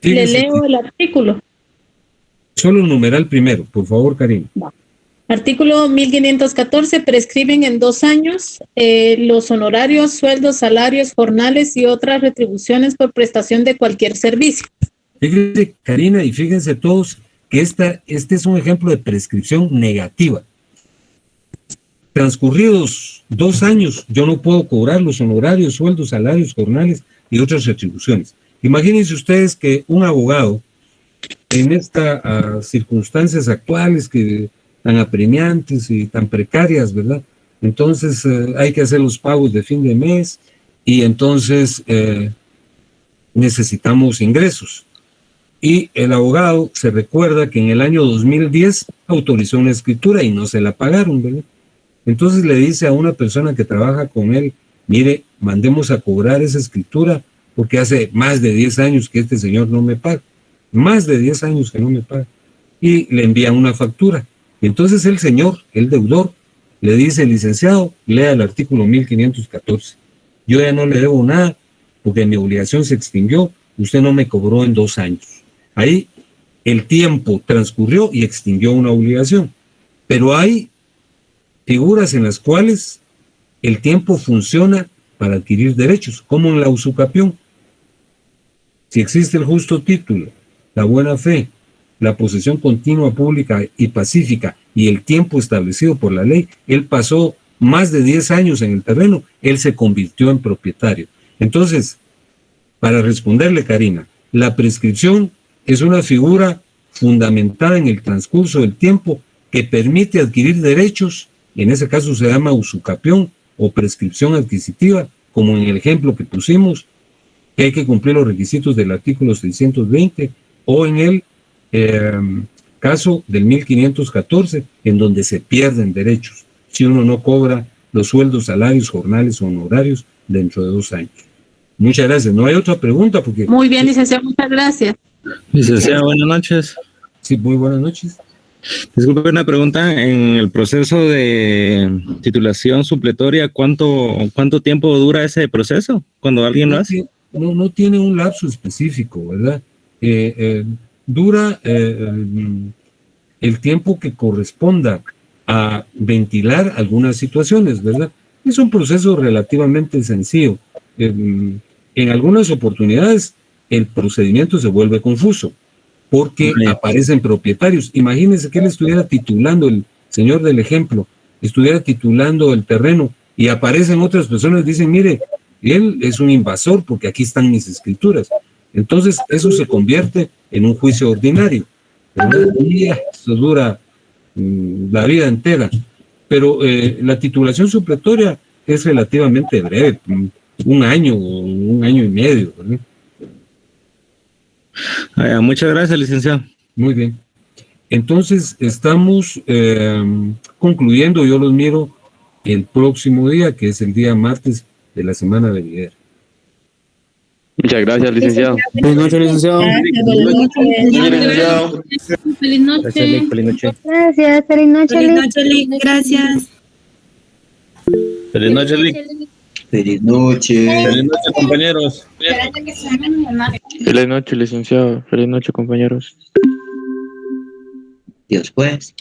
Le leo el artículo. Solo el numeral primero, por favor, Karina. Artículo 1514, prescriben en 2 años los honorarios, sueldos, salarios, jornales y otras retribuciones por prestación de cualquier servicio. Fíjense, Karina, y fíjense todos que este es un ejemplo de prescripción negativa. Transcurridos 2 años, yo no puedo cobrar los honorarios, sueldos, salarios, jornales y otras retribuciones. Imagínense ustedes que un abogado, en estas circunstancias actuales que tan apremiantes y tan precarias, ¿verdad? Entonces hay que hacer los pagos de fin de mes y entonces necesitamos ingresos. Y el abogado se recuerda que en el año 2010 autorizó una escritura y no se la pagaron, ¿verdad? Entonces le dice a una persona que trabaja con él, mire, mandemos a cobrar esa escritura porque hace más de 10 años que este señor no me paga. Más de 10 años que no me paga. Y le envían una factura. Entonces el señor, el deudor, le dice, licenciado, lea el artículo 1514. Yo ya no le debo nada porque mi obligación se extinguió. Usted no me cobró en 2 años. Ahí el tiempo transcurrió y extinguió una obligación. Pero hay figuras en las cuales el tiempo funciona para adquirir derechos, como en la usucapión. Si existe el justo título, la buena fe, la posesión continua, pública y pacífica y el tiempo establecido por la ley, él pasó más de 10 años en el terreno, él se convirtió en propietario. Entonces, para responderle, Karina, la prescripción es una figura fundamentada en el transcurso del tiempo que permite adquirir derechos, en ese caso se llama usucapión o prescripción adquisitiva, como en el ejemplo que pusimos, que hay que cumplir los requisitos del artículo 620, o en el caso del 1514, en donde se pierden derechos, si uno no cobra los sueldos, salarios, jornales o honorarios dentro de 2 años. Muchas gracias. No hay otra pregunta porque... Muy bien, licenciado, muchas gracias. Licenciado, buenas noches. Sí, muy buenas noches. Disculpe una pregunta, en el proceso de titulación supletoria, ¿cuánto tiempo dura ese proceso cuando alguien lo hace? No tiene un lapso específico, ¿verdad? Dura el tiempo que corresponda a ventilar algunas situaciones, ¿verdad? Es un proceso relativamente sencillo. En algunas oportunidades el procedimiento se vuelve confuso porque aparecen propietarios. Imagínense que él estuviera titulando, el señor del ejemplo, estuviera titulando el terreno y aparecen otras personas y dicen, mire, él es un invasor porque aquí están mis escrituras. Entonces eso se convierte en un juicio ordinario, ¿verdad? Y eso dura la vida entera. Pero la titulación supletoria es relativamente breve, 1 año o 1 año y medio, ¿verdad? Muchas gracias, licenciado. Muy bien. Entonces, estamos concluyendo. Yo los miro el próximo día, que es el día martes de la semana venidera. Muchas gracias, licenciado. Buenas noches, licenciado. Feliz noche. Feliz noche. Gracias, feliz noche, Feliz Liz. noche, Liz. Gracias. Feliz noche, Lic. Feliz noche. Feliz noche, compañeros. Feliz noche, licenciado. Feliz noche, compañeros. Dios pues.